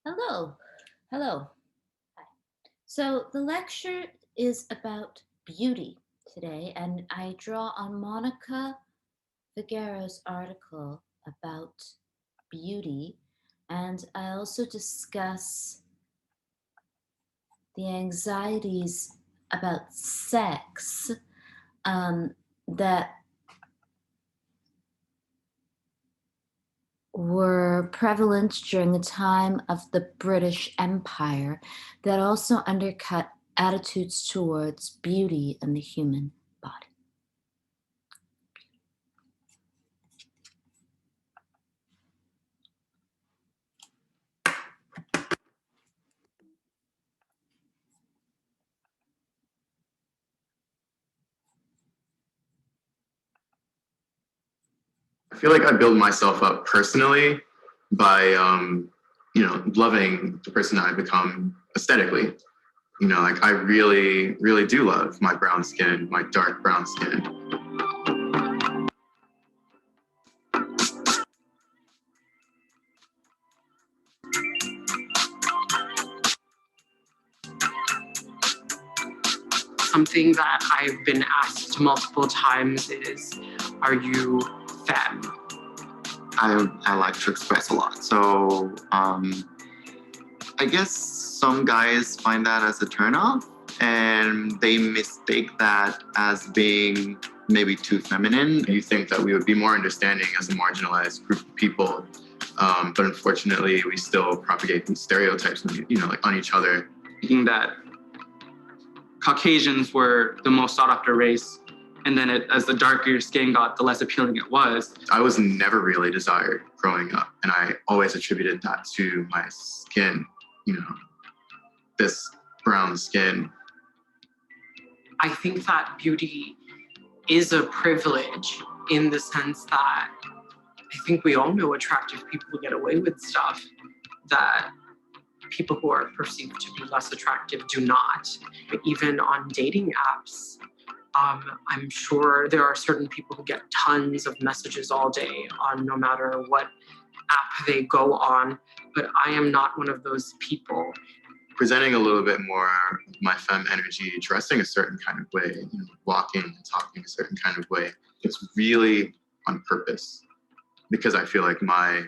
Hello. Hello. Hi. So the lecture is about beauty today, and I draw on Monica Figueroa's article about beauty, and I also discuss the anxieties about sex that were prevalent during the time of the British Empire that also undercut attitudes towards beauty and the human body. I feel like I build myself up personally by, loving the person I've become aesthetically. Like I really, really do love my brown skin, my dark brown skin. Something that I've been asked multiple times is, are you femme? I like to express a lot. So I guess some guys find that as a turnoff and they mistake that as being maybe too feminine. You think that we would be more understanding as a marginalized group of people, but unfortunately we still propagate these stereotypes, like on each other. Thinking that Caucasians were the most sought after race, and then as the darker your skin got, the less appealing it was. I was never really desired growing up, and I always attributed that to my skin, this brown skin. I think that beauty is a privilege in the sense that I think we all know attractive people get away with stuff that people who are perceived to be less attractive do not. But even on dating apps, I'm sure there are certain people who get tons of messages all day on no matter what app they go on, but I am not one of those people. Presenting a little bit more of my femme energy, dressing a certain kind of way, walking and talking a certain kind of way, it's really on purpose because I feel like my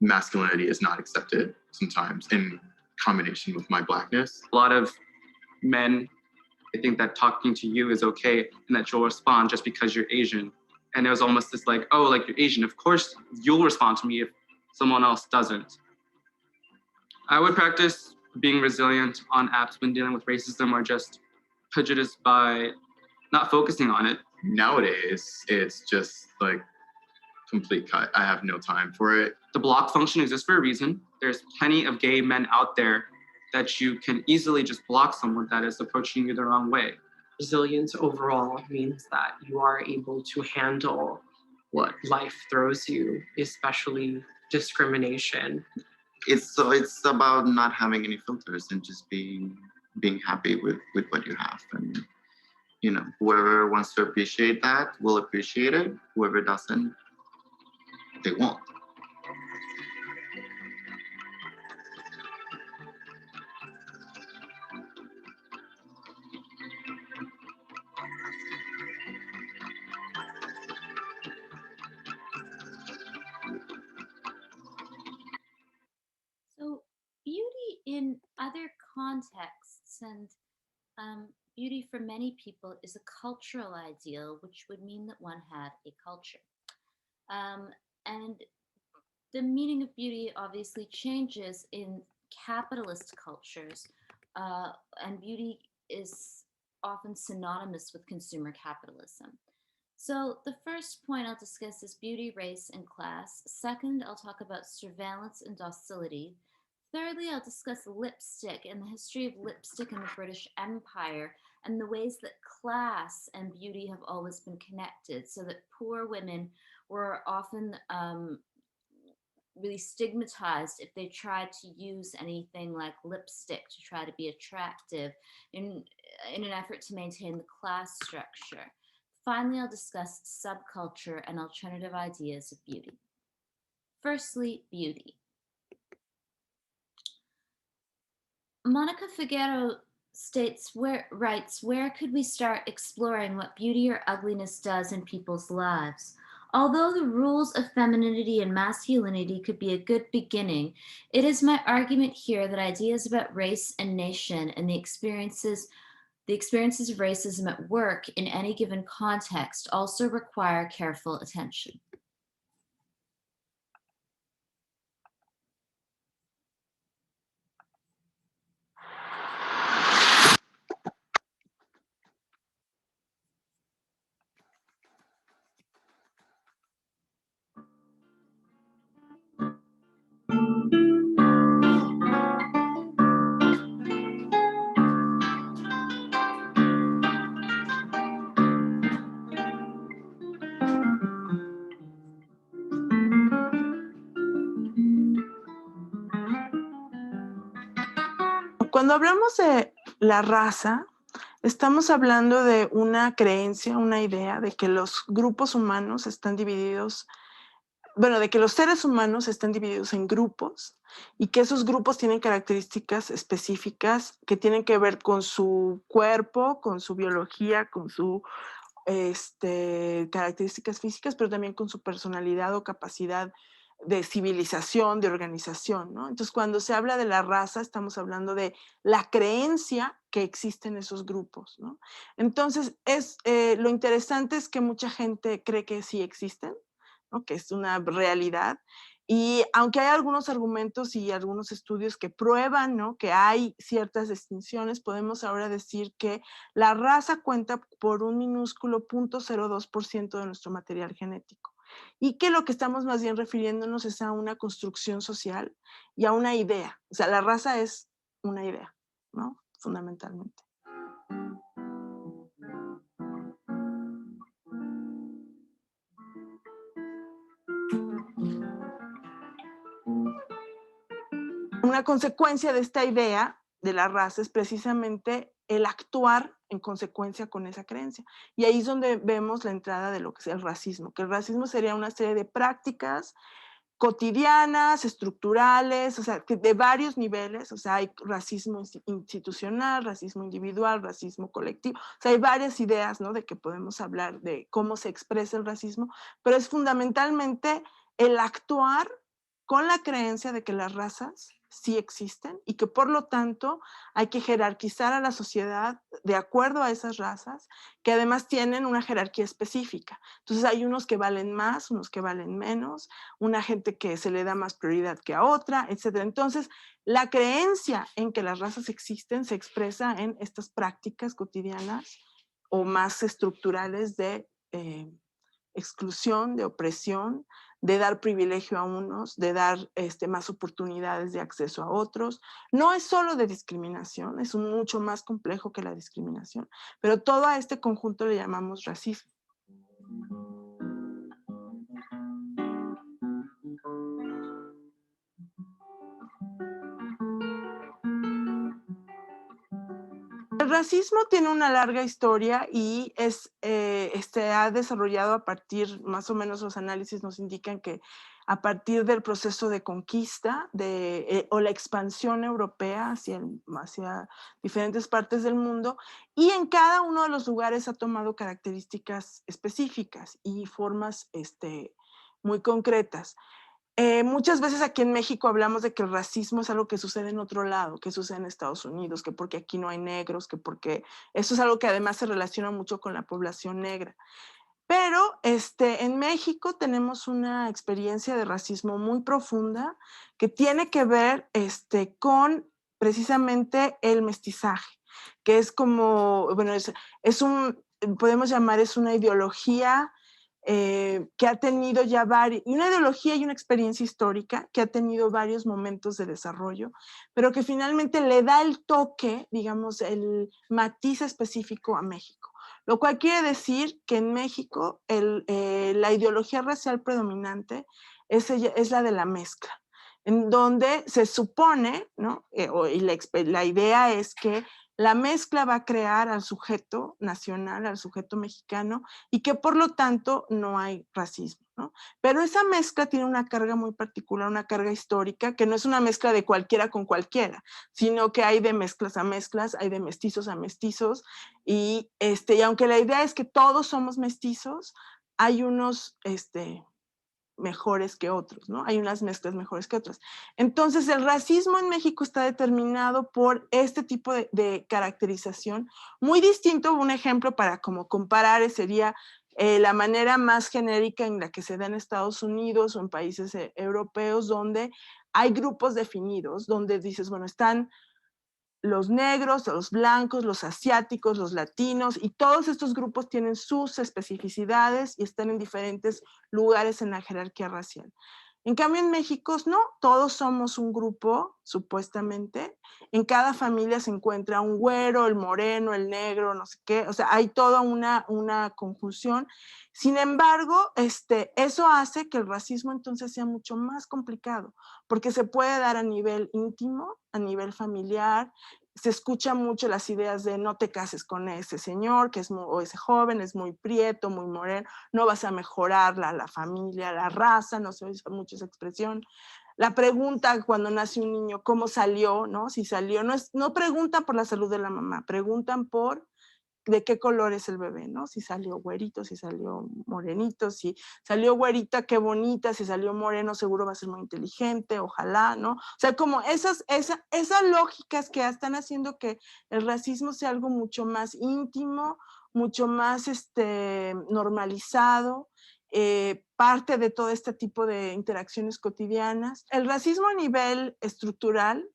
masculinity is not accepted sometimes in combination with my blackness. A lot of men, I think that talking to you is okay and that you'll respond just because you're Asian. And it was almost this like, oh, like you're Asian, of course you'll respond to me if someone else doesn't. I would practice being resilient on apps when dealing with racism or just prejudice by not focusing on it. Nowadays, it's just like complete cut. I have no time for it. The block function exists for a reason. There's plenty of gay men out there that you can easily just block someone that is approaching you the wrong way. Resilience overall means that you are able to handle what life throws you, especially discrimination. It's about not having any filters and just being happy with what you have. And whoever wants to appreciate that will appreciate it. Whoever doesn't, they won't. So beauty in other contexts and beauty for many people is a cultural ideal, which would mean that one had a culture. And the meaning of beauty obviously changes in capitalist cultures, and beauty is often synonymous with consumer capitalism. So, the first point I'll discuss is beauty, race, and class. Second, I'll talk about surveillance and docility. Thirdly, I'll discuss lipstick and the history of lipstick in the British Empire and the ways that class and beauty have always been connected, so that poor women were often really stigmatized if they tried to use anything like lipstick to try to be attractive in an effort to maintain the class structure. Finally, I'll discuss subculture and alternative ideas of beauty. Firstly, beauty. Monica Figueroa writes, where could we start exploring what beauty or ugliness does in people's lives? Although the rules of femininity and masculinity could be a good beginning, it is my argument here that ideas about race and nation and the experiences of racism at work in any given context also require careful attention. Cuando hablamos de la raza, estamos hablando de una creencia, una idea de que los grupos humanos están divididos, bueno, de que los seres humanos están divididos en grupos y que esos grupos tienen características específicas que tienen que ver con su cuerpo, con su biología, con sus características físicas, pero también con su personalidad o capacidad de civilización, de organización, ¿no? Entonces, cuando se habla de la raza, estamos hablando de la creencia que existen esos grupos, ¿no? Entonces, lo interesante es que mucha gente cree que sí existen, ¿no? Que es una realidad. Y aunque hay algunos argumentos y algunos estudios que prueban, ¿no?, que hay ciertas distinciones, podemos ahora decir que la raza cuenta por un minúsculo 0.02% de nuestro material genético. Y que lo que estamos más bien refiriéndonos es a una construcción social y a una idea. O sea, la raza es una idea, ¿no? Fundamentalmente. Una consecuencia de esta idea de la raza es precisamente el actuar en consecuencia con esa creencia. Y ahí es donde vemos la entrada de lo que es el racismo, que el racismo sería una serie de prácticas cotidianas, estructurales, o sea, de varios niveles. O sea, hay racismo institucional, racismo individual, racismo colectivo. O sea, hay varias ideas, ¿no?, de que podemos hablar de cómo se expresa el racismo, pero es fundamentalmente el actuar con la creencia de que las razas sí existen y que por lo tanto hay que jerarquizar a la sociedad de acuerdo a esas razas, que además tienen una jerarquía específica. Entonces hay unos que valen más, unos que valen menos, una gente que se le da más prioridad que a otra, etc. Entonces, la creencia en que las razas existen se expresa en estas prácticas cotidianas o más estructurales de exclusión, de opresión, de dar privilegio a unos, de dar más oportunidades de acceso a otros. No es solo de discriminación, es mucho más complejo que la discriminación, pero todo a este conjunto le llamamos racismo. El racismo tiene una larga historia y ha desarrollado a partir, más o menos los análisis nos indican que a partir del proceso de conquista o la expansión europea hacia diferentes partes del mundo, y en cada uno de los lugares ha tomado características específicas y formas muy concretas. Muchas veces aquí en México hablamos de que el racismo es algo que sucede en otro lado, que sucede en Estados Unidos, que porque aquí no hay negros, que porque eso es algo que además se relaciona mucho con la población negra. Pero en México tenemos una experiencia de racismo muy profunda que tiene que ver con precisamente el mestizaje, que es como, bueno, podemos llamar, es una ideología que ha tenido ya una ideología y una experiencia histórica que ha tenido varios momentos de desarrollo, pero que finalmente le da el toque, digamos, el matiz específico a México. Lo cual quiere decir que en México la ideología racial predominante es la de la mezcla, en donde se supone, ¿no? Y la idea es que la mezcla va a crear al sujeto nacional, al sujeto mexicano, y que por lo tanto no hay racismo, ¿no? Pero esa mezcla tiene una carga muy particular, una carga histórica, que no es una mezcla de cualquiera con cualquiera, sino que hay de mezclas a mezclas, hay de mestizos a mestizos, y aunque la idea es que todos somos mestizos, hay unos mejores que otros, ¿no? Hay unas mezclas mejores que otras. Entonces, el racismo en México está determinado por este tipo de caracterización. Muy distinto, un ejemplo para como comparar sería la manera más genérica en la que se da en Estados Unidos o en países europeos, donde hay grupos definidos, donde dices, bueno, están los negros, los blancos, los asiáticos, los latinos, y todos estos grupos tienen sus especificidades y están en diferentes lugares en la jerarquía racial. En cambio, en México, no, todos somos un grupo, supuestamente. En cada familia se encuentra un güero, el moreno, el negro, no sé qué. O sea, hay toda una conjunción. Sin embargo, eso hace que el racismo entonces sea mucho más complicado, porque se puede dar a nivel íntimo, a nivel familiar. Se escucha mucho las ideas de no te cases con ese señor, o ese joven es muy prieto, muy moreno, no vas a mejorar la familia, la raza, no se usa mucho esa expresión. La pregunta cuando nace un niño, ¿cómo salió? ¿No? Si salió, no preguntan por la salud de la mamá, preguntan por de qué color es el bebé, ¿no? Si salió güerito, si salió morenito, si salió güerita, qué bonita, si salió moreno, seguro va a ser muy inteligente, ojalá, ¿no? O sea, como esas lógicas que están haciendo que el racismo sea algo mucho más íntimo, mucho más normalizado, parte de todo este tipo de interacciones cotidianas. El racismo a nivel estructural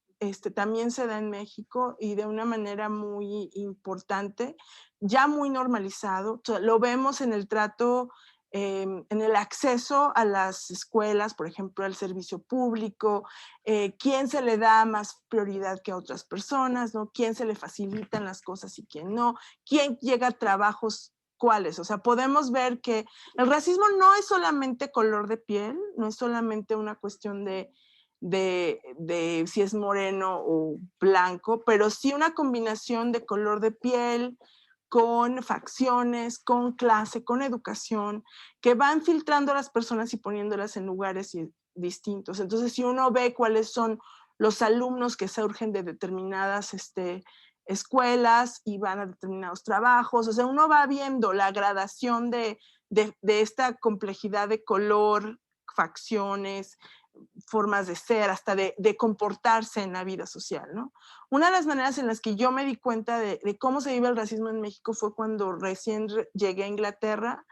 también se da en México y de una manera muy importante, ya muy normalizado. Lo vemos en el trato, en el acceso a las escuelas, por ejemplo, al servicio público, quién se le da más prioridad que a otras personas, ¿no? Quién se le facilitan las cosas y quién no, quién llega a trabajos cuáles. O sea, podemos ver que el racismo no es solamente color de piel, no es solamente una cuestión de si es moreno o blanco, pero sí una combinación de color de piel con facciones, con clase, con educación, que van filtrando a las personas y poniéndolas en lugares distintos. Entonces, si uno ve cuáles son los alumnos que surgen de determinadas escuelas y van a determinados trabajos, o sea, uno va viendo la gradación de esta complejidad de color, facciones, formas de ser, hasta de comportarse en la vida social, ¿no? Una de las maneras en las que yo me di cuenta de cómo se vive el racismo en México fue cuando recién llegué a Inglaterra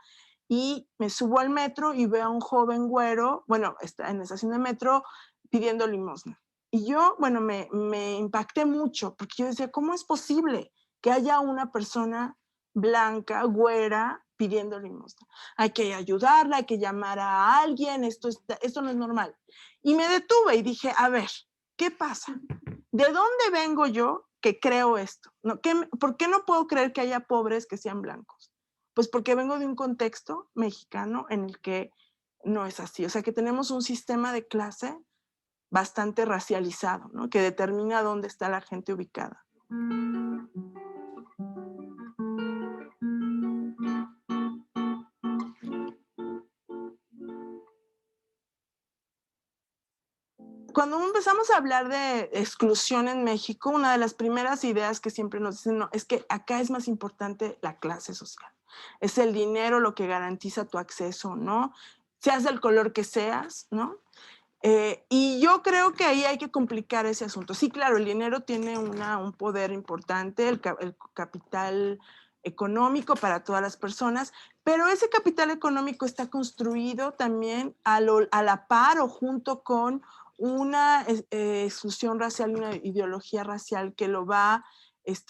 y me subo al metro y veo a un joven güero, bueno, está en la estación de metro pidiendo limosna. Y yo, bueno, me impacté mucho porque yo decía, ¿cómo es posible que haya una persona blanca, güera, pidiendo limosna? Hay que ayudarla, hay que llamar a alguien, esto no es normal. Y me detuve y dije, a ver, ¿qué pasa? ¿De dónde vengo yo que creo esto? ¿No? ¿Por qué no puedo creer que haya pobres que sean blancos? Pues porque vengo de un contexto mexicano en el que no es así. O sea, que tenemos un sistema de clase bastante racializado, ¿no? Que determina dónde está la gente ubicada. Cuando empezamos a hablar de exclusión en México, una de las primeras ideas que siempre nos dicen, no, es que acá es más importante la clase social. Es el dinero lo que garantiza tu acceso, ¿no? Seas del color que seas, ¿no? Y yo creo que ahí hay que complicar ese asunto. Sí, claro, el dinero tiene un poder importante, el capital económico para todas las personas, pero ese capital económico está construido también a la par o junto con una exclusión racial y una ideología racial que lo va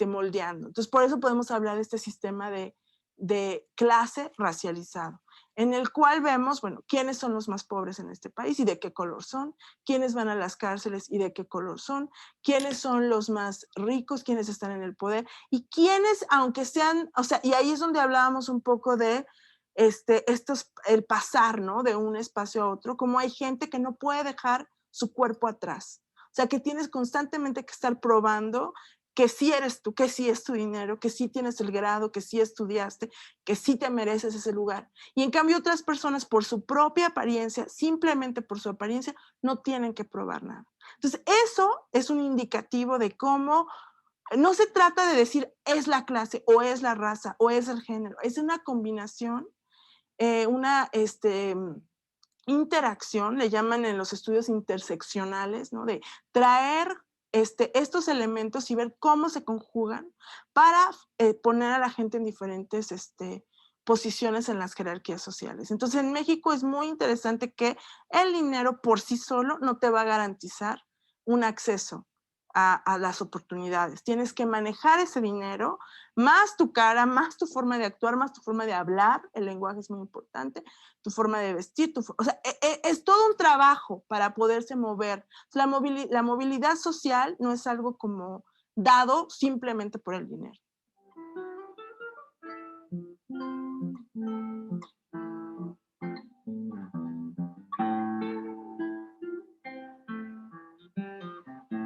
moldeando. Entonces, por eso podemos hablar de este sistema de clase racializado, en el cual vemos, bueno, quiénes son los más pobres en este país y de qué color son, quiénes van a las cárceles y de qué color son, quiénes son los más ricos, quiénes están en el poder y quiénes, aunque sean, o sea, y ahí es donde hablábamos un poco de el pasar, ¿no? De un espacio a otro, como hay gente que no puede dejar su cuerpo atrás. O sea, que tienes constantemente que estar probando que sí eres tú, que sí es tu dinero, que sí tienes el grado, que sí estudiaste, que sí te mereces ese lugar. Y en cambio otras personas por su propia apariencia, simplemente por su apariencia, no tienen que probar nada. Entonces eso es un indicativo de cómo no se trata de decir es la clase o es la raza o es el género, es una combinación, una interacción, le llaman en los estudios interseccionales, ¿no? De traer estos elementos y ver cómo se conjugan para poner a la gente en diferentes posiciones en las jerarquías sociales. Entonces, en México es muy interesante que el dinero por sí solo no te va a garantizar un acceso a las oportunidades. Tienes que manejar ese dinero, más tu cara, más tu forma de actuar, más tu forma de hablar, el lenguaje es muy importante, tu forma de vestir, o sea, es todo un trabajo para poderse mover. La movilidad social no es algo como dado simplemente por el dinero.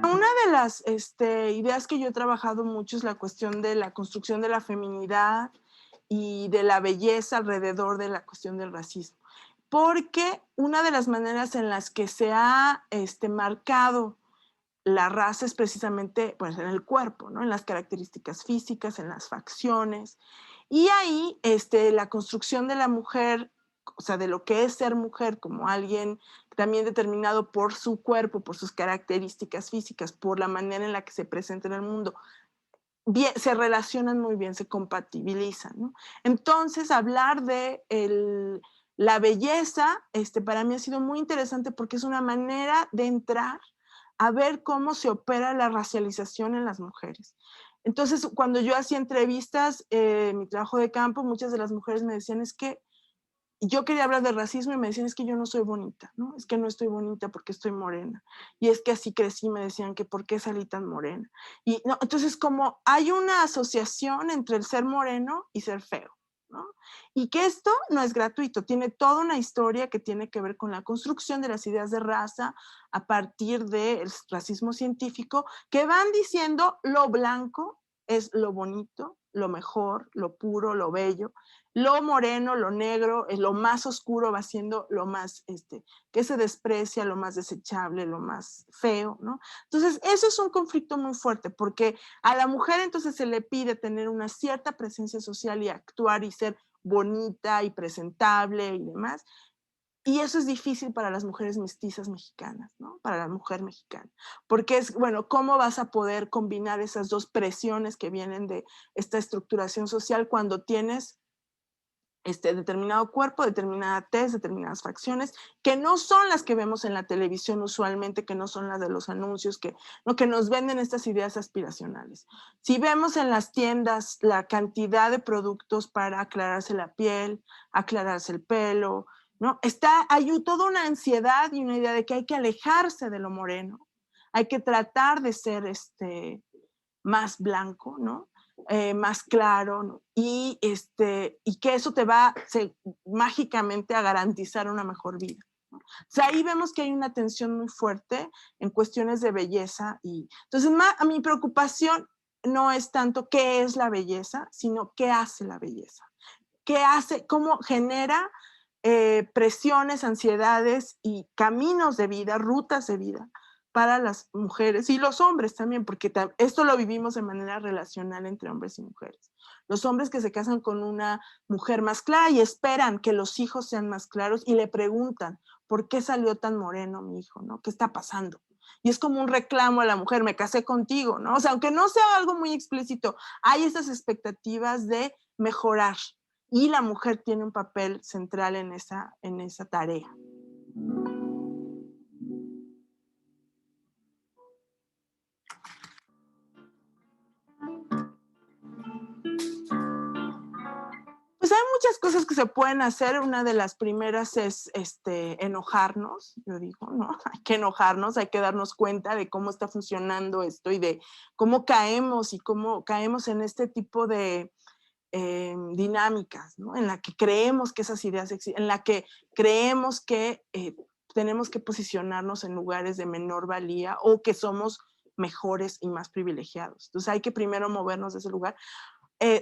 Una de las ideas que yo he trabajado mucho es la cuestión de la construcción de la feminidad y de la belleza alrededor de la cuestión del racismo. Porque una de las maneras en las que se ha marcado la raza es precisamente pues, en el cuerpo, ¿no? En las características físicas, en las facciones. Y ahí la construcción de la mujer, o sea, de lo que es ser mujer como alguien también determinado por su cuerpo, por sus características físicas, por la manera en la que se presenta en el mundo, bien, se relacionan muy bien, se compatibilizan, ¿no? Entonces, hablar de la belleza, para mí ha sido muy interesante porque es una manera de entrar a ver cómo se opera la racialización en las mujeres. Entonces, cuando yo hacía entrevistas, mi trabajo de campo, muchas de las mujeres me decían, es que yo quería hablar de racismo y me decían, es que yo no soy bonita, ¿no? Es que no estoy bonita porque estoy morena. Y es que así crecí, me decían que por qué salí tan morena. Y no, entonces como hay una asociación entre el ser moreno y ser feo, ¿no? Y que esto no es gratuito, tiene toda una historia que tiene que ver con la construcción de las ideas de raza a partir del racismo científico, que van diciendo lo blanco es lo bonito, lo mejor, lo puro, lo bello, lo moreno, lo negro, lo más oscuro va siendo lo más, que se desprecia, lo más desechable, lo más feo, ¿no? Entonces, eso es un conflicto muy fuerte, porque a la mujer entonces se le pide tener una cierta presencia social y actuar y ser bonita y presentable y demás, y eso es difícil para las mujeres mestizas mexicanas, ¿no? Para la mujer mexicana. Porque es, bueno, ¿cómo vas a poder combinar esas dos presiones que vienen de esta estructuración social cuando tienes determinado cuerpo, determinada tez, determinadas facciones, que no son las que vemos en la televisión usualmente, que no son las de los anuncios, que nos venden estas ideas aspiracionales? Si vemos en las tiendas la cantidad de productos para aclararse la piel, aclararse el pelo, ¿no? Hay toda una ansiedad y una idea de que hay que alejarse de lo moreno, hay que tratar de ser más blanco, ¿no? Más claro, ¿no? Y que eso te va mágicamente a garantizar una mejor vida, ¿no? O sea, ahí vemos que hay una tensión muy fuerte en cuestiones de belleza. Y entonces, mi preocupación no es tanto qué es la belleza, sino qué hace la belleza. ¿Qué hace? ¿Cómo genera presiones, ansiedades y caminos de vida, rutas de vida para las mujeres y los hombres también, porque esto lo vivimos de manera relacional entre hombres y mujeres. Los hombres que se casan con una mujer más clara y esperan que los hijos sean más claros y le preguntan, ¿por qué salió tan moreno mi hijo? ¿No? ¿Qué está pasando? Y es como un reclamo a la mujer, me casé contigo, ¿no? O sea, aunque no sea algo muy explícito, hay esas expectativas de mejorar y la mujer tiene un papel central en esa tarea. Pues hay muchas cosas que se pueden hacer. Una de las primeras es enojarnos, yo digo, ¿no? Hay que enojarnos, hay que darnos cuenta de cómo está funcionando esto y de cómo caemos en este tipo de dinámicas, ¿no? En la que creemos que esas ideas existen, en la que creemos que tenemos que posicionarnos en lugares de menor valía o que somos mejores y más privilegiados. Entonces hay que primero movernos de ese lugar,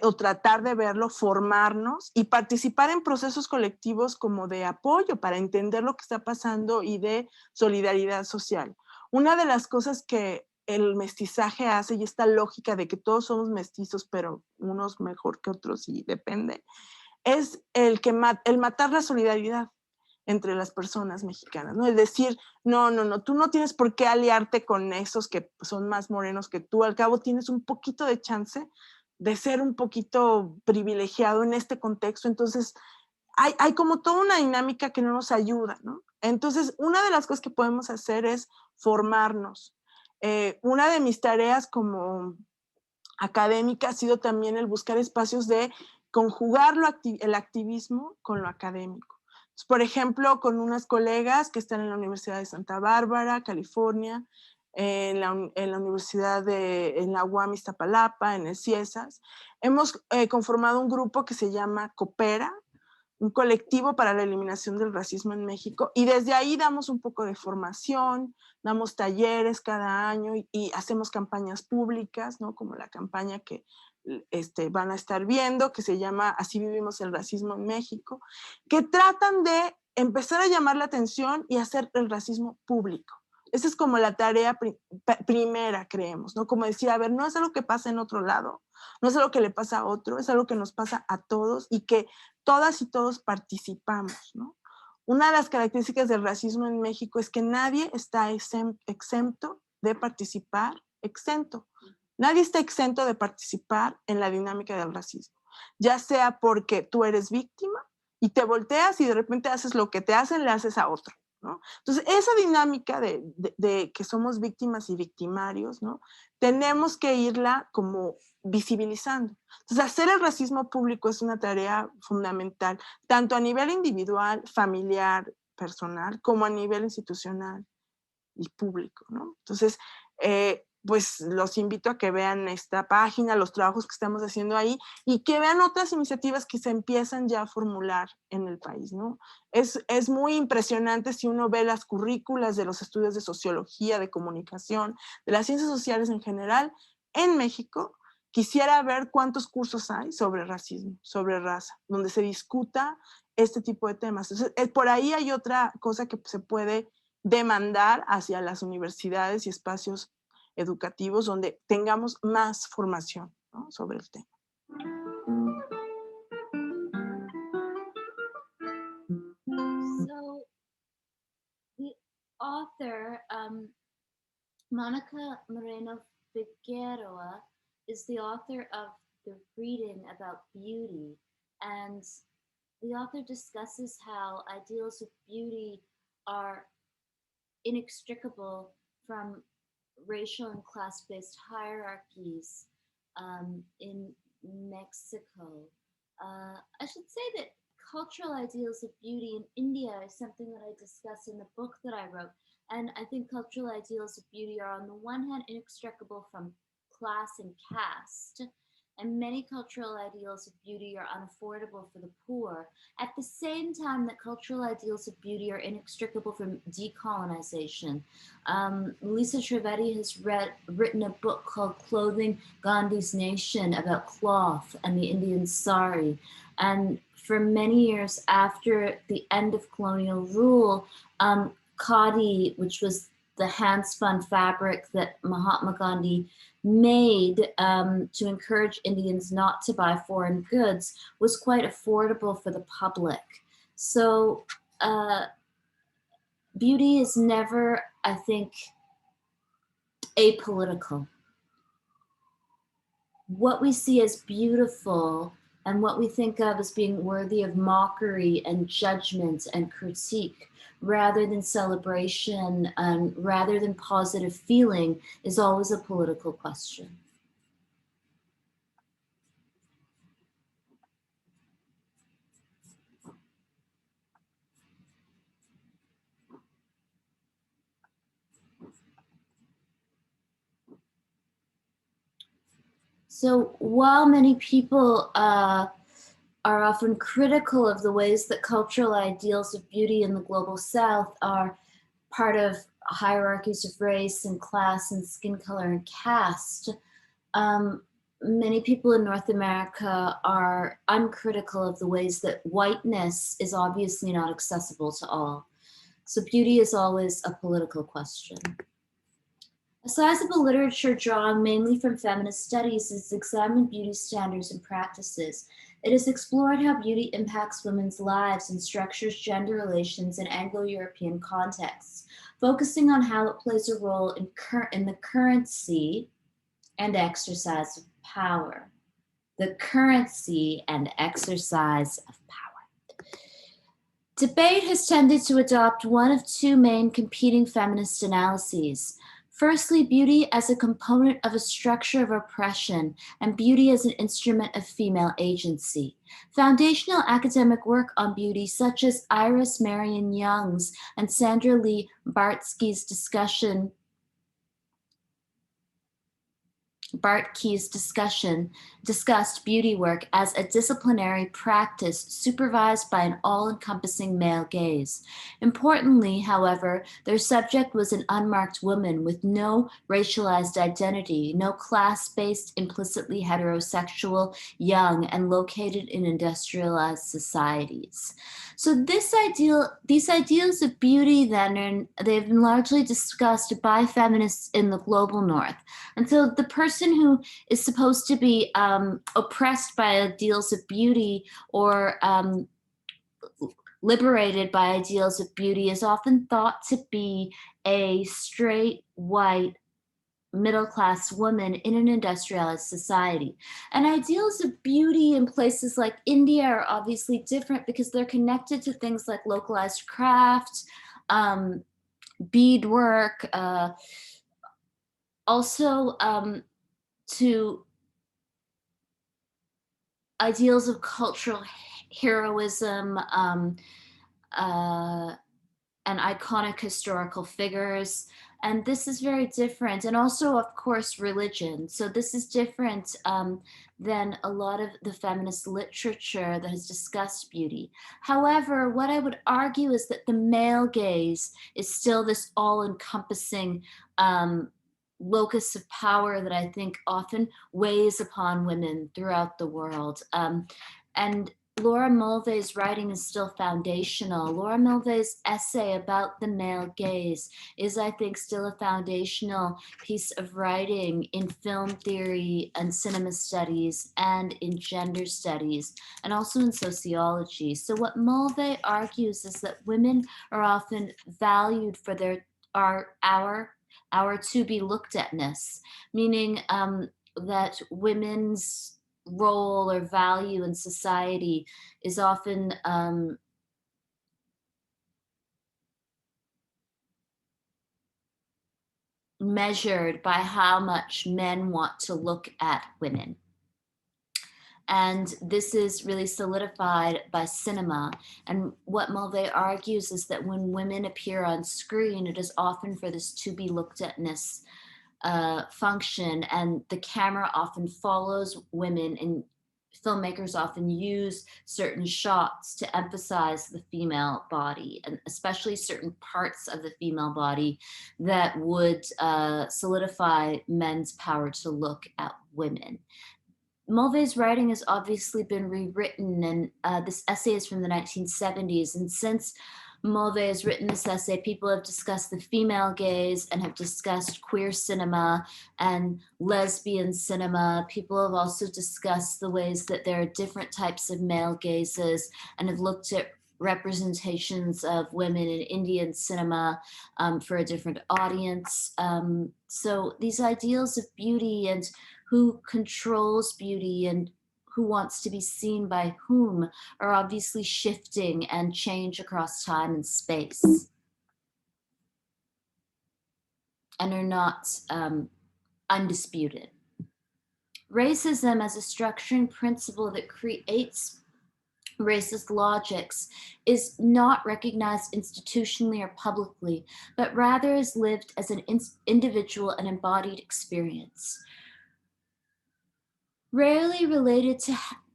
o tratar de verlo, formarnos y participar en procesos colectivos como de apoyo para entender lo que está pasando y de solidaridad social. Una de las cosas que el mestizaje hace, y esta lógica de que todos somos mestizos, pero unos mejor que otros y depende, es el matar la solidaridad entre las personas mexicanas, ¿no? Es decir, no, tú no tienes por qué aliarte con esos que son más morenos que tú, al cabo tienes un poquito de chance de ser un poquito privilegiado en este contexto, entonces hay como toda una dinámica que no nos ayuda, ¿no? Entonces, una de las cosas que podemos hacer es formarnos. Una de mis tareas como académica ha sido también el buscar espacios de conjugar el activismo con lo académico. Entonces, por ejemplo, con unas colegas que están en la Universidad de Santa Bárbara, California, en la Universidad en la UAM Iztapalapa, en el CIESAS, hemos conformado un grupo que se llama Coopera, un colectivo para la eliminación del racismo en México, y desde ahí damos un poco de formación, damos talleres cada año y hacemos campañas públicas, ¿no? Como la campaña que van a estar viendo, que se llama Así vivimos el racismo en México, que tratan de empezar a llamar la atención y hacer el racismo público. Esa es como la tarea primera, creemos, ¿no? Como decir, a ver, no es algo que pasa en otro lado, no es algo que le pasa a otro, es algo que nos pasa a todos y que todas y todos participamos, ¿no? Una de las características del racismo en México es que nadie está exento de participar, Nadie está exento de participar en la dinámica del racismo, ya sea porque tú eres víctima y te volteas y de repente haces lo que te hacen, le haces a otro, ¿no? Entonces, esa dinámica de que somos víctimas y victimarios, ¿no? Tenemos que irla como visibilizando. Entonces, hacer el racismo público es una tarea fundamental, tanto a nivel individual, familiar, personal, como a nivel institucional y público, ¿no? Entonces, pues los invito a que vean esta página, los trabajos que estamos haciendo ahí y que vean otras iniciativas que se empiezan ya a formular en el país, ¿no? Es muy impresionante si uno ve las currículas de los estudios de sociología, de comunicación, de las ciencias sociales en general, en México. Quisiera ver cuántos cursos hay sobre racismo, sobre raza, donde se discuta este tipo de temas. Entonces, por ahí hay otra cosa que se puede demandar hacia las universidades y espacios educativos donde tengamos más formación, ¿no? Sobre el tema. So the author, Mónica Moreno Figueroa, is the author of the reading about beauty, and the author discusses how ideals of beauty are inextricable from racial and class-based hierarchies in Mexico. I should say that cultural ideals of beauty in India is something that I discuss in the book that I wrote. And I think cultural ideals of beauty are on the one hand inextricable from class and caste, and many cultural ideals of beauty are unaffordable for the poor. At the same time that cultural ideals of beauty are inextricable from decolonization. Lisa Trivedi has written a book called Clothing Gandhi's Nation about cloth and the Indian sari. And for many years after the end of colonial rule, khadi, which was the hand-spun fabric that Mahatma Gandhi made to encourage Indians not to buy foreign goods, was quite affordable for the public. So beauty is never, I think, apolitical. What we see as beautiful and what we think of as being worthy of mockery and judgment and critique, rather than celebration and rather than positive feeling, is always a political question. So while many people are often critical of the ways that cultural ideals of beauty in the global South are part of hierarchies of race and class and skin color and caste, many people in North America are uncritical of the ways that whiteness is obviously not accessible to all. So beauty is always a political question. A sizable literature drawn mainly from feminist studies has examined beauty standards and practices. It has explored how beauty impacts women's lives and structures gender relations in Anglo-European contexts, focusing on how it plays a role in the currency and exercise of power. The currency and exercise of power. Debate has tended to adopt one of two main competing feminist analyses. Firstly, beauty as a component of a structure of oppression and beauty as an instrument of female agency. Foundational academic work on beauty, such as Iris Marion Young's and Sandra Lee Bartkey's discussed beauty work as a disciplinary practice supervised by an all-encompassing male gaze. Importantly, however, their subject was an unmarked woman with no racialized identity, no class-based, implicitly heterosexual, young, and located in industrialized societies. So these ideals of beauty then, they've been largely discussed by feminists in the global north. And so the person who is supposed to be oppressed by ideals of beauty or liberated by ideals of beauty is often thought to be a straight, white, middle-class woman in an industrialized society. And ideals of beauty in places like India are obviously different because they're connected to things like localized craft, beadwork, also to ideals of cultural heroism and iconic historical figures. And this is very different. And also, of course, religion. So this is different than a lot of the feminist literature that has discussed beauty. However, what I would argue is that the male gaze is still this all-encompassing locus of power that I think often weighs upon women throughout the world. And Laura Mulvey's writing is still foundational. Laura Mulvey's essay about the male gaze is, I think, still a foundational piece of writing in film theory and cinema studies and in gender studies and also in sociology. So what Mulvey argues is that women are often valued for our to be looked atness, meaning that women's role or value in society is often measured by how much men want to look at women. And this is really solidified by cinema. And what Mulvey argues is that when women appear on screen, it is often for this to be looked atness function, and the camera often follows women, and filmmakers often use certain shots to emphasize the female body, and especially certain parts of the female body that would solidify men's power to look at women. Mulvey's writing has obviously been rewritten, and this essay is from the 1970s. And since Mulvey has written this essay, people have discussed the female gaze and have discussed queer cinema and lesbian cinema. People have also discussed the ways that there are different types of male gazes and have looked at representations of women in Indian cinema for a different audience. So these ideals of beauty and who controls beauty and who wants to be seen by whom are obviously shifting and change across time and space, and are not undisputed. Racism as a structuring principle that creates racist logics is not recognized institutionally or publicly, but rather is lived as an individual and embodied experience. Rarely related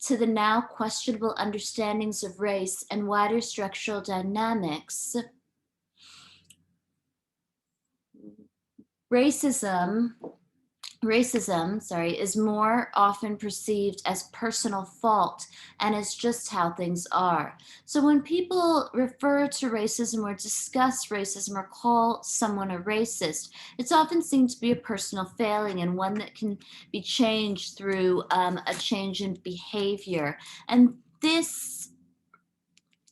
to the now questionable understandings of race and wider structural dynamics, racism, is more often perceived as personal fault and as just how things are. So when people refer to racism or discuss racism or call someone a racist, it's often seen to be a personal failing and one that can be changed through a change in behavior. And this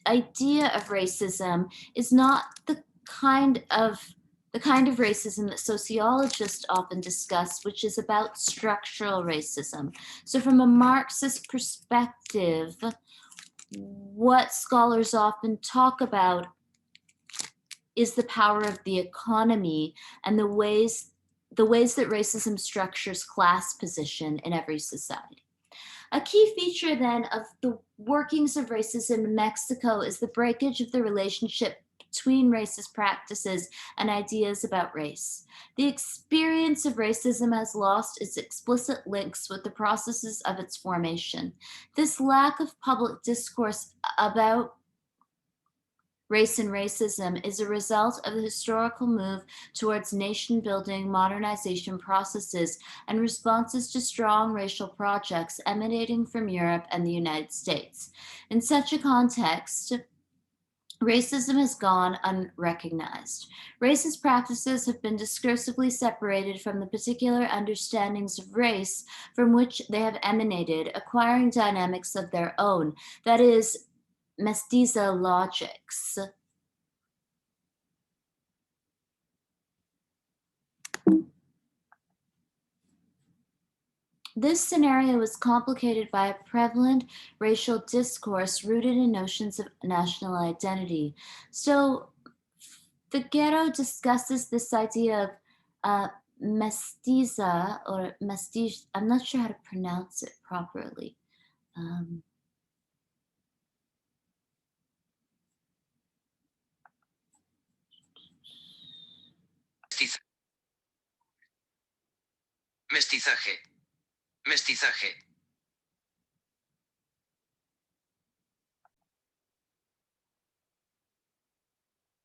idea of racism is not the kind of racism that sociologists often discuss, which is about structural racism. So from a Marxist perspective, what scholars often talk about is the power of the economy and the ways that racism structures class position in every society. A key feature then of the workings of racism in Mexico is the breakage of the relationship between racist practices and ideas about race. The experience of racism has lost its explicit links with the processes of its formation. This lack of public discourse about race and racism is a result of the historical move towards nation-building modernization processes and responses to strong racial projects emanating from Europe and the United States. In such a context, racism has gone unrecognized. Racist practices have been discursively separated from the particular understandings of race from which they have emanated, acquiring dynamics of their own, that is, mestizo logics. This scenario is complicated by a prevalent racial discourse rooted in notions of national identity. So Figueroa discusses this idea of mestiza or mestiz. I'm not sure how to pronounce it properly. Mestizaje. Mestizaje.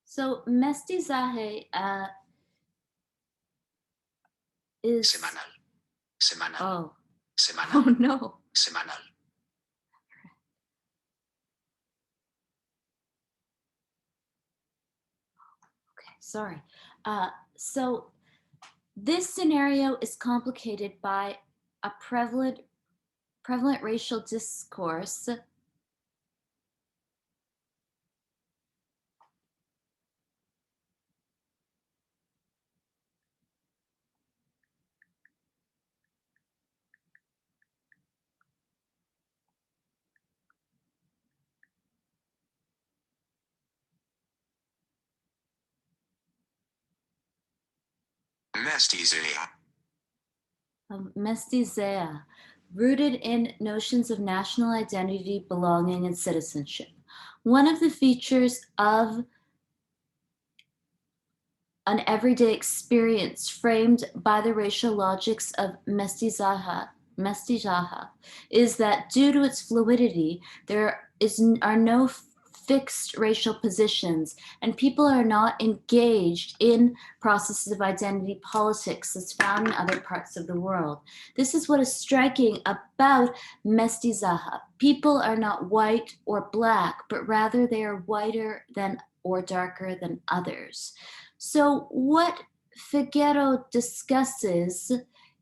So mestizaje is Semanal. Semanal. Oh. Semanal. Oh no. Semanal. Okay, sorry. So this scenario is complicated by a prevalent racial discourse mestizea, rooted in notions of national identity, belonging, and citizenship. One of the features of an everyday experience framed by the racial logics of mestizaje is that due to its fluidity, there are no fixed racial positions, and people are not engaged in processes of identity politics as found in other parts of the world. This is what is striking about mestizaje. People are not white or black, but rather they are whiter than or darker than others. So what Figueroa discusses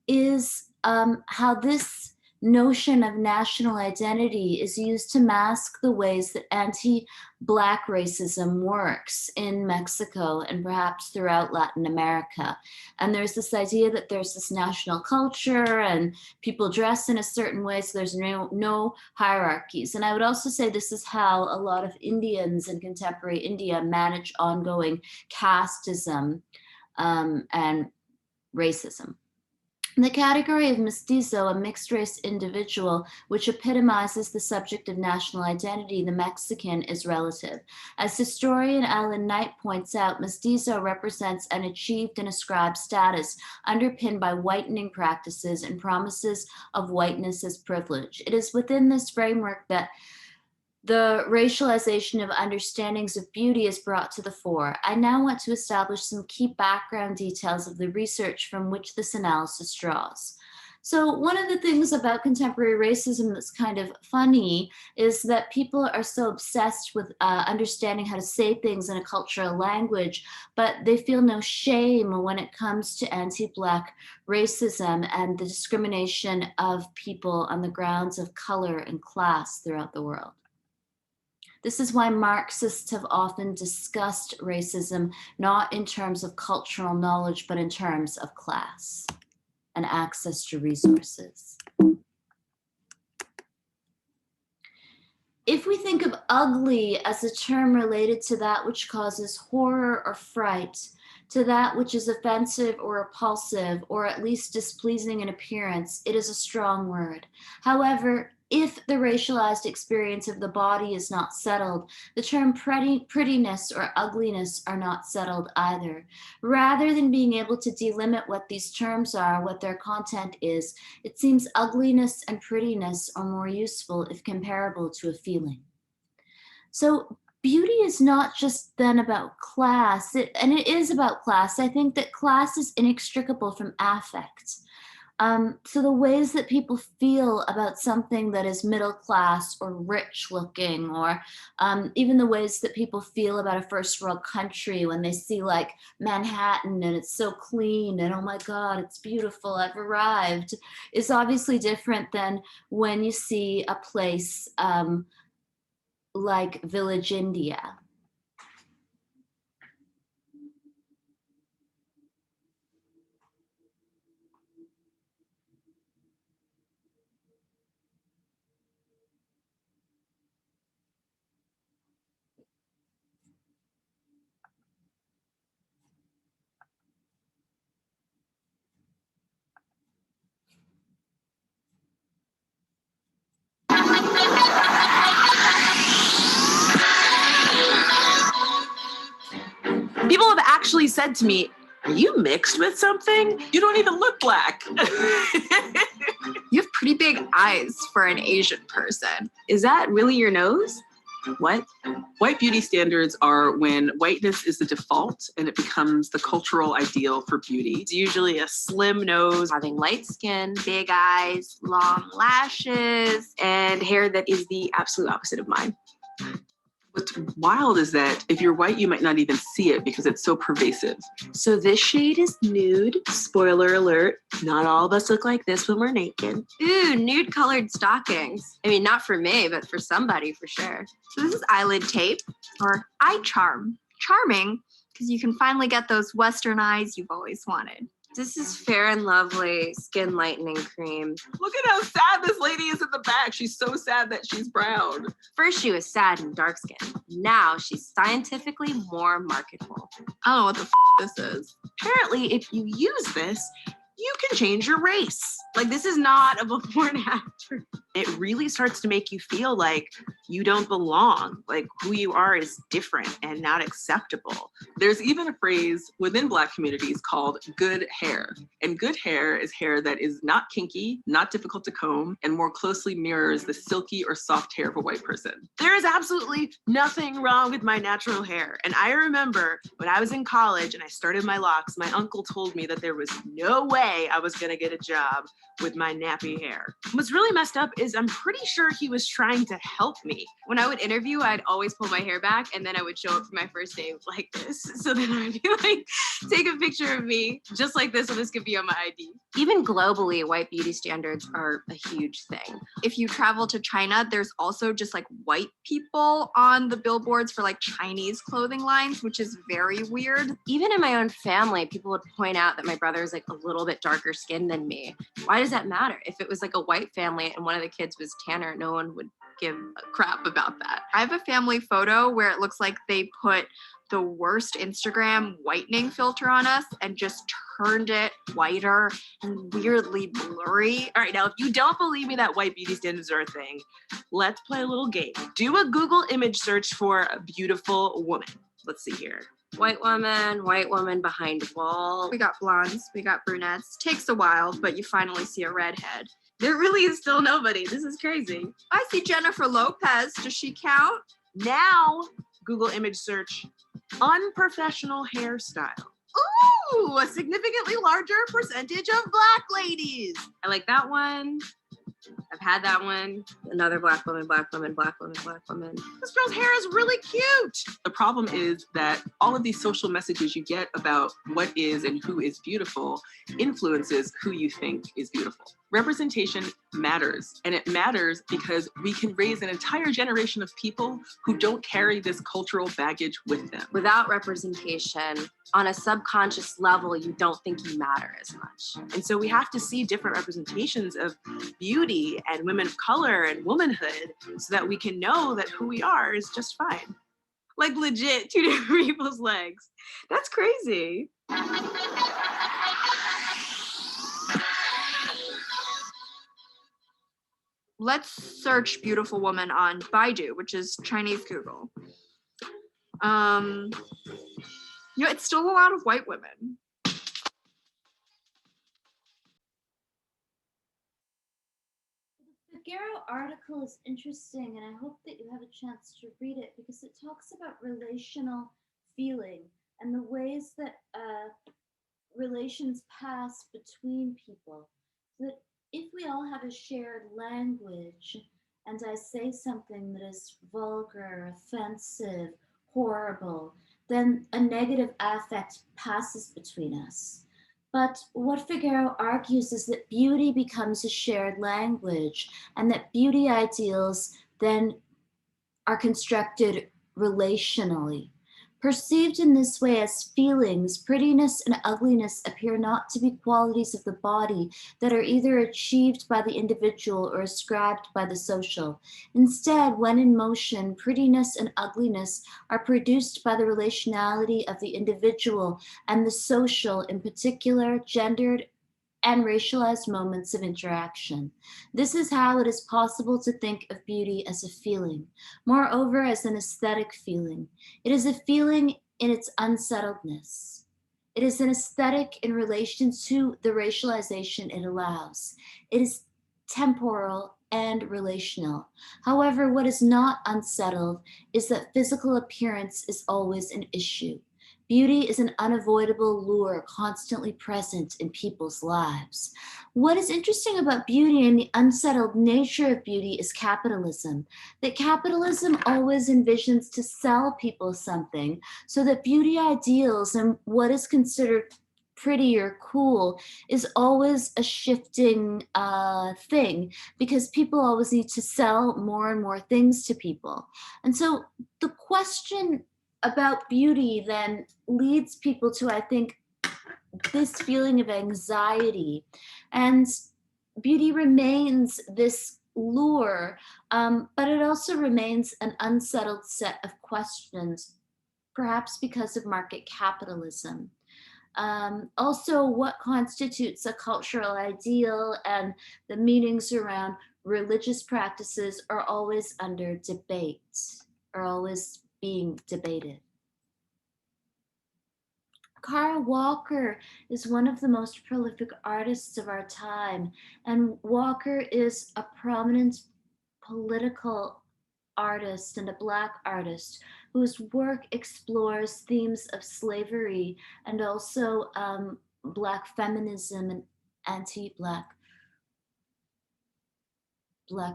is how this notion of national identity is used to mask the ways that anti-Black racism works in Mexico and perhaps throughout Latin America. And there's this idea that there's this national culture and people dress in a certain way, so there's no hierarchies. And I would also say this is how a lot of Indians in contemporary India manage ongoing casteism and racism. The category of mestizo, a mixed-race individual, which epitomizes the subject of national identity, the Mexican, is relative. As historian Alan Knight points out, mestizo represents an achieved and ascribed status underpinned by whitening practices and promises of whiteness as privilege. It is within this framework that the racialization of understandings of beauty is brought to the fore, I now want to establish some key background details of the research from which this analysis draws. So one of the things about contemporary racism that's kind of funny is that people are so obsessed with understanding how to say things in a cultural language, but they feel no shame when it comes to anti-Black racism and the discrimination of people on the grounds of color and class throughout the world. This is why Marxists have often discussed racism not in terms of cultural knowledge, but in terms of class and access to resources. If we think of ugly as a term related to that which causes horror or fright, to that which is offensive or repulsive, or at least displeasing in appearance, it is a strong word. However, if the racialized experience of the body is not settled, the term prettiness or ugliness are not settled either. Rather than being able to delimit what these terms are, what their content is, it seems ugliness and prettiness are more useful if comparable to a feeling. So beauty is not just then about class, and it is about class. I think that class is inextricable from affect. So the ways that people feel about something that is middle class or rich looking, or even the ways that people feel about a first world country when they see like Manhattan and it's so clean and oh my God, it's beautiful, I've arrived, is obviously different than when you see a place like Village India. People have actually said to me, "Are you mixed with something? You don't even look Black." You have pretty big eyes for an Asian person. Is that really your nose? What? White beauty standards are when whiteness is the default and it becomes the cultural ideal for beauty. It's usually a slim nose, Having light skin, big eyes, long lashes, and hair that is the absolute opposite of mine. What's wild is that if you're white, you might not even see it because it's so pervasive. So this shade is nude. Spoiler alert, not all of us look like this when we're naked. ooh, nude colored stockings. I mean, not for me, but for somebody for sure. So this is eyelid tape or eye charm. Charming, because you can finally get those Western eyes you've always wanted. This is Fair and Lovely Skin Lightening Cream. Look at how sad this lady is in the back. She's so sad that she's brown. First she was sad and dark skinned. Now she's scientifically more marketable. I don't know what the this is. Apparently, if you use this, you can change your race. Like, this is not a before and after. It really starts to make you feel like you don't belong, like who you are is different and not acceptable. There's even a phrase within Black communities called good hair. And good hair is hair that is not kinky, not difficult to comb, and more closely mirrors the silky or soft hair of a white person. There is absolutely nothing wrong with my natural hair. And I remember when I was in college and I started my locks, my uncle told me that there was no way I was gonna get a job with my nappy hair. What's really messed up is I'm pretty sure he was trying to help me. When I would interview, I'd always pull my hair back and then I would show up for my first day like this. So then I'd be like, take a picture of me just like this so this could be on my ID. Even globally, white beauty standards are a huge thing. If you travel to China, there's also just like white people on the billboards for like Chinese clothing lines, which is very weird. Even in my own family, people would point out that my brother is like a little bit darker skinned than me. Why does that matter? If it was like a white family and one of the kids was tanner, no one would give a crap about that. I have a family photo where it looks like they put the worst Instagram whitening filter on us and just turned it whiter and weirdly blurry. All right, now if you don't believe me that white beauty standards are a thing, let's play a little game. Do a Google image search for a beautiful woman. Let's see here. White woman behind wall. We got blondes, we got brunettes. Takes a while, but you finally see a redhead. There really is still nobody. This is crazy. I see Jennifer Lopez. Does she count? Now, Google image search, unprofessional hairstyle. Ooh, a significantly larger percentage of Black ladies. I like that one. I've had that one. Another Black woman, Black woman, Black woman, Black woman. This girl's hair is really cute. The problem is that all of these social messages you get about what is and who is beautiful influences who you think is beautiful. Representation matters, and it matters because we can raise an entire generation of people who don't carry this cultural baggage with them. Without representation, on a subconscious level, you don't think you matter as much. And so we have to see different representations of beauty and women of color and womanhood so that we can know that who we are is just fine. Like legit, two different people's legs. That's crazy. Let's search beautiful woman on Baidu, which is Chinese Google. It's still a lot of white women. The Figueroa article is interesting, and I hope that you have a chance to read it because it talks about relational feeling and the ways that relations pass between people. So that if we all have a shared language and I say something that is vulgar, offensive, horrible, then a negative affect passes between us. But what Figueroa argues is that beauty becomes a shared language and that beauty ideals then are constructed relationally. Perceived in this way as feelings, prettiness and ugliness appear not to be qualities of the body that are either achieved by the individual or ascribed by the social. Instead, when in motion, prettiness and ugliness are produced by the relationality of the individual and the social, in particular, gendered and racialized moments of interaction. This is how it is possible to think of beauty as a feeling, moreover as an aesthetic feeling. It is a feeling in its unsettledness. It is an aesthetic in relation to the racialization it allows. It is temporal and relational. However, what is not unsettled is that physical appearance is always an issue. Beauty is an unavoidable lure constantly present in people's lives. What is interesting about beauty and the unsettled nature of beauty is capitalism. That capitalism always envisions to sell people something so that beauty ideals and what is considered pretty or cool is always a shifting thing because people always need to sell more and more things to people. And so the question about beauty then leads people to, I think, this feeling of anxiety. And beauty remains this lure, but it also remains an unsettled set of questions, perhaps because of market capitalism. Also, what constitutes a cultural ideal and the meanings around religious practices are always under debate, are always being debated. Kara Walker is one of the most prolific artists of our time, and Walker is a prominent political artist and a Black artist whose work explores themes of slavery and also Black feminism and anti-Black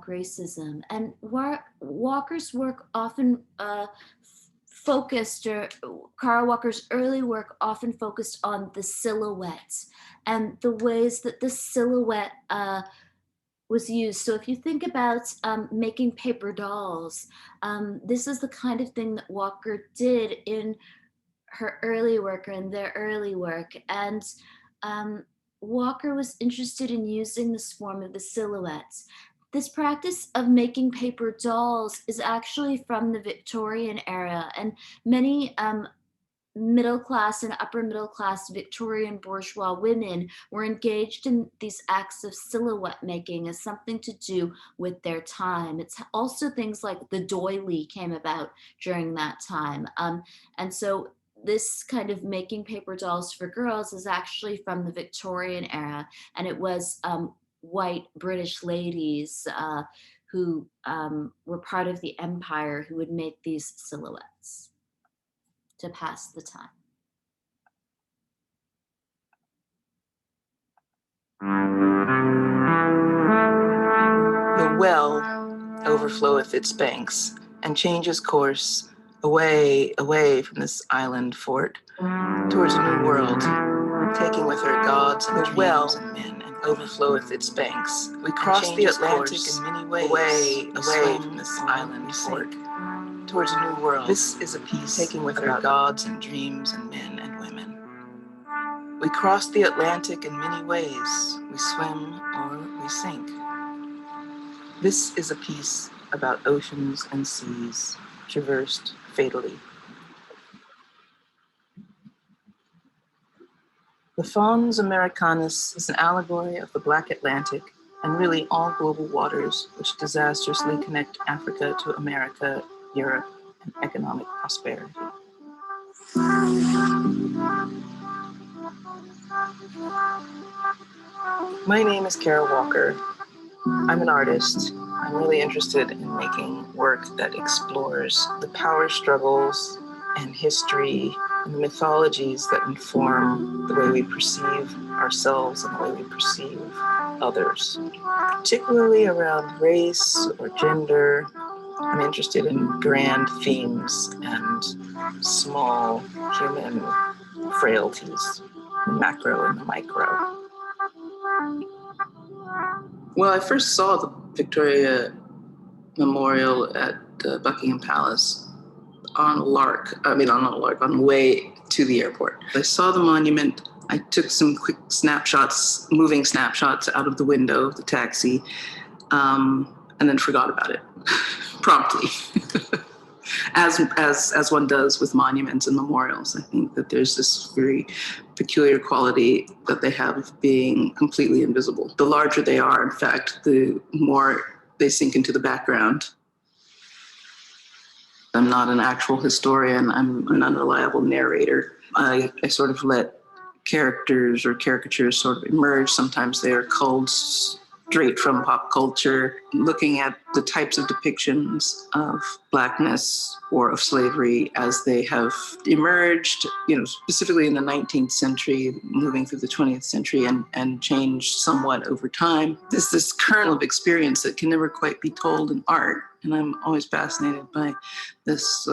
racism. And Walker's work often Kara Walker's early work often focused on the silhouette and the ways that the silhouette was used. So if you think about making paper dolls, this is the kind of thing that Walker did in her early work or in their early work. And Walker was interested in using this form of the silhouettes. This practice of making paper dolls is actually from the Victorian era, and many middle class and upper middle class Victorian bourgeois women were engaged in these acts of silhouette making as something to do with their time. It's also things like the doily came about during that time. And so this kind of making paper dolls for girls is actually from the Victorian era, and it was white British ladies who were part of the empire who would make these silhouettes to pass the time. The well overfloweth its banks and changes course away, away from this island fort towards a new world, taking with her gods and dreams and men, and overfloweth its banks. We cross the Atlantic in many ways, away, away from this island fort towards a new world. This is a piece taking with her gods and dreams and men and women. We cross the Atlantic in many ways. We swim or we sink. This is a piece about oceans and seas traversed fatally. The Fons Americanus is an allegory of the Black Atlantic and really all global waters which disastrously connect Africa to America, Europe, and economic prosperity. My name is Kara Walker. I'm an artist. I'm really interested in making work that explores the power struggles and history and the mythologies that inform the way we perceive ourselves and the way we perceive others, particularly around race or gender. I'm interested in grand themes and small human frailties, the macro and the micro. Well, I first saw the Victoria Memorial at Buckingham Palace on the way to the airport. I saw the monument. I took some quick snapshots, moving snapshots out of the window of the taxi, and then forgot about it promptly. As one does with monuments and memorials. I think that there's this very peculiar quality that they have of being completely invisible. The larger they are, in fact, the more they sink into the background. I'm not an actual historian. I'm an unreliable narrator. I sort of let characters or caricatures sort of emerge. Sometimes they are culled straight from pop culture, looking at the types of depictions of Blackness or of slavery as they have emerged, specifically in the 19th century, moving through the 20th century and changed somewhat over time. There's this kernel of experience that can never quite be told in art. And I'm always fascinated by this,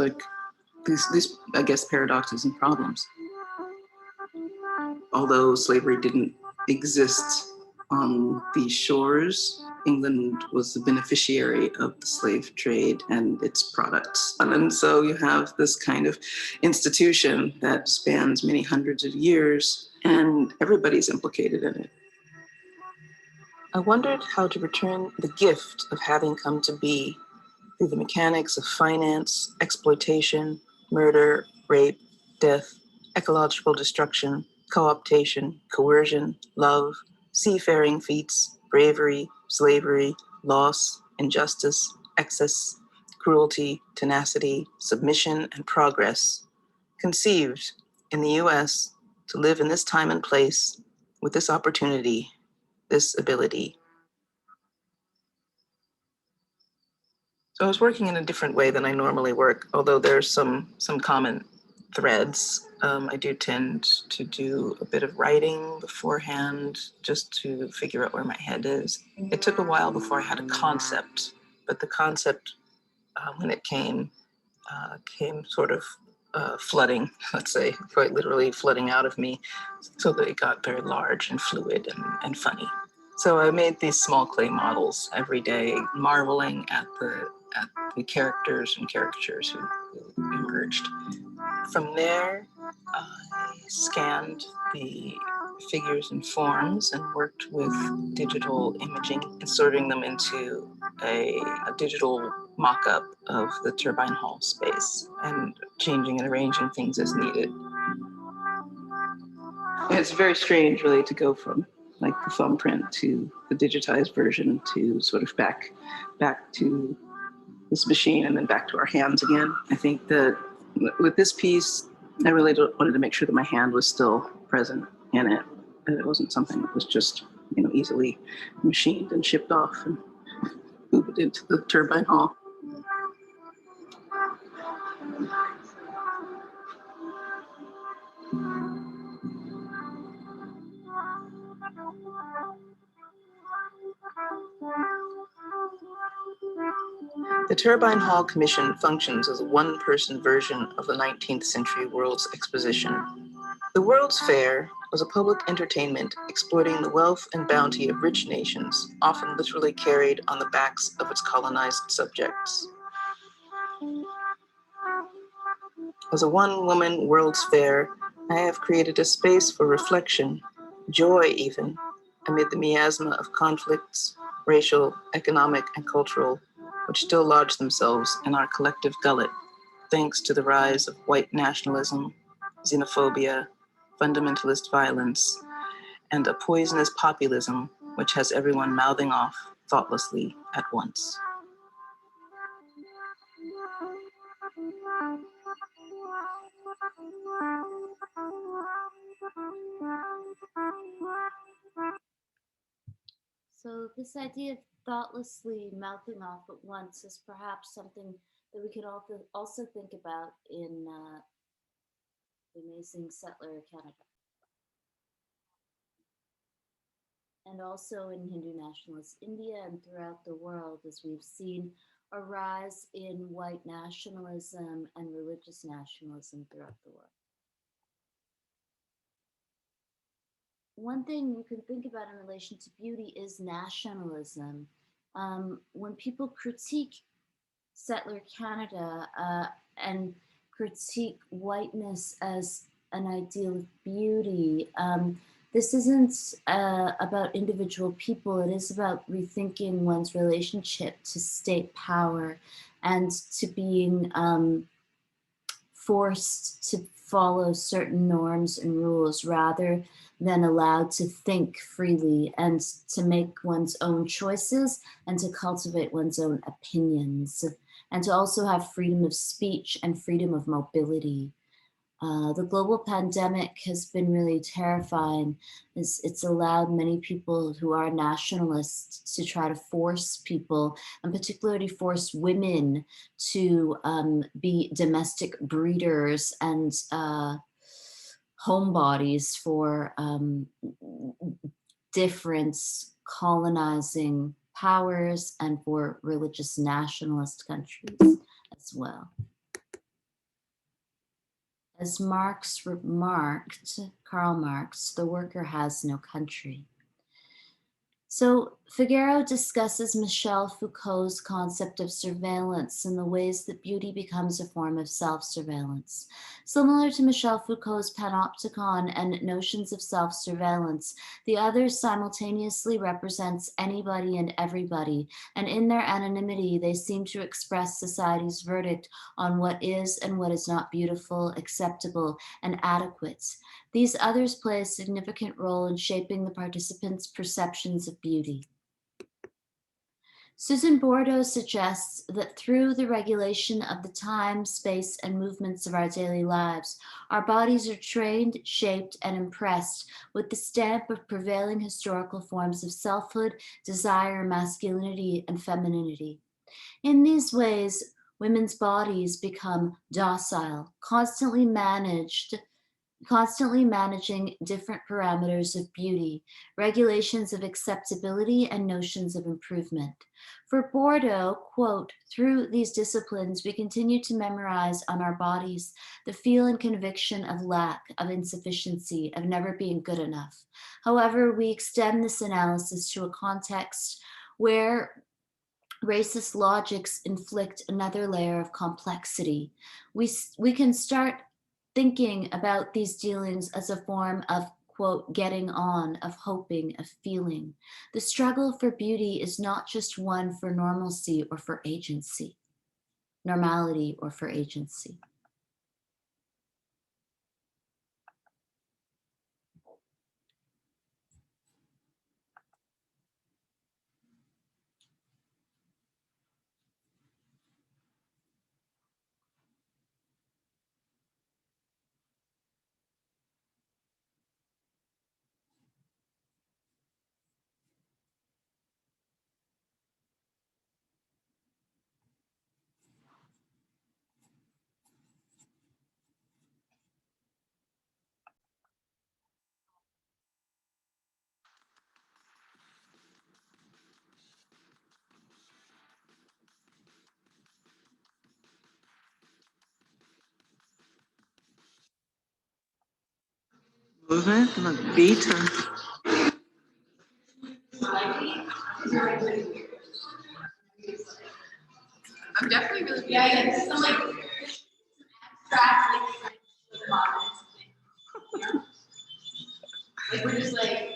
these, I guess, paradoxes and problems. Although slavery didn't exist on these shores, England was the beneficiary of the slave trade and its products. And so you have this kind of institution that spans many hundreds of years, and everybody's implicated in it. I wondered how to return the gift of having come to be through the mechanics of finance, exploitation, murder, rape, death, ecological destruction, co-optation, coercion, love, seafaring feats, bravery, slavery, loss, injustice, excess, cruelty, tenacity, submission, and progress, conceived in the US to live in this time and place with this opportunity, this ability. So I was working in a different way than I normally work, although there's some common threads. I do tend to do a bit of writing beforehand just to figure out where my head is. It took a while before I had a concept, but the concept, when it came sort of flooding, let's say, quite literally flooding out of me, so that it got very large and fluid and funny. So I made these small clay models every day, marveling at the characters and caricatures who emerged. From there, I scanned the figures and forms and worked with digital imaging, inserting them into a digital mock-up of the turbine hall space and changing and arranging things as needed. It's very strange, really, to go from like the thumbprint to the digitized version to sort of back to this machine and then back to our hands again. I think that with this piece, I really wanted to make sure that my hand was still present in it, that it wasn't something that was just easily machined and shipped off and moved into the turbine hall. The Turbine Hall Commission functions as a one-person version of the 19th century World's Exposition. The World's Fair was a public entertainment exploiting the wealth and bounty of rich nations, often literally carried on the backs of its colonized subjects. As a one-woman World's Fair, I have created a space for reflection, joy even, amid the miasma of conflicts, racial, economic, and cultural, which still lodge themselves in our collective gullet, thanks to the rise of white nationalism, xenophobia, fundamentalist violence, and a poisonous populism which has everyone mouthing off thoughtlessly at once. So this idea of thoughtlessly mouthing off at once is perhaps something that we could also think about in the amazing settler of Canada. And also in Hindu nationalist India and throughout the world, as we've seen a rise in white nationalism and religious nationalism throughout the world. One thing you can think about in relation to beauty is nationalism. When people critique settler Canada and critique whiteness as an ideal of beauty, this isn't about individual people. It is about rethinking one's relationship to state power and to being forced to follow certain norms and rules rather than allowed to think freely and to make one's own choices and to cultivate one's own opinions and to also have freedom of speech and freedom of mobility. The global pandemic has been really terrifying. It's allowed many people who are nationalists to try to force people, and particularly force women, to be domestic breeders and homebodies for different colonizing powers and for religious nationalist countries as well. As Marx remarked, Karl Marx, the worker has no country. So Figueroa discusses Michel Foucault's concept of surveillance and the ways that beauty becomes a form of self-surveillance. Similar to Michel Foucault's panopticon and notions of self-surveillance, the other simultaneously represents anybody and everybody, and in their anonymity, they seem to express society's verdict on what is and what is not beautiful, acceptable, and adequate. These others play a significant role in shaping the participants' perceptions of beauty. Susan Bordeaux suggests that through the regulation of the time, space, and movements of our daily lives, our bodies are trained, shaped, and impressed with the stamp of prevailing historical forms of selfhood, desire, masculinity, and femininity. In these ways, women's bodies become docile, constantly managing different parameters of beauty, regulations of acceptability, and notions of improvement. For Bordeaux, quote, through these disciplines, we continue to memorize on our bodies the feel and conviction of lack, of insufficiency, of never being good enough. However, we extend this analysis to a context where racist logics inflict another layer of complexity. We can start thinking about these dealings as a form of, quote, getting on, of hoping, of feeling. The struggle for beauty is not just one for normalcy or for agency, normality or for agency. Movement, beat. I'm definitely really yeah. So like like we're just like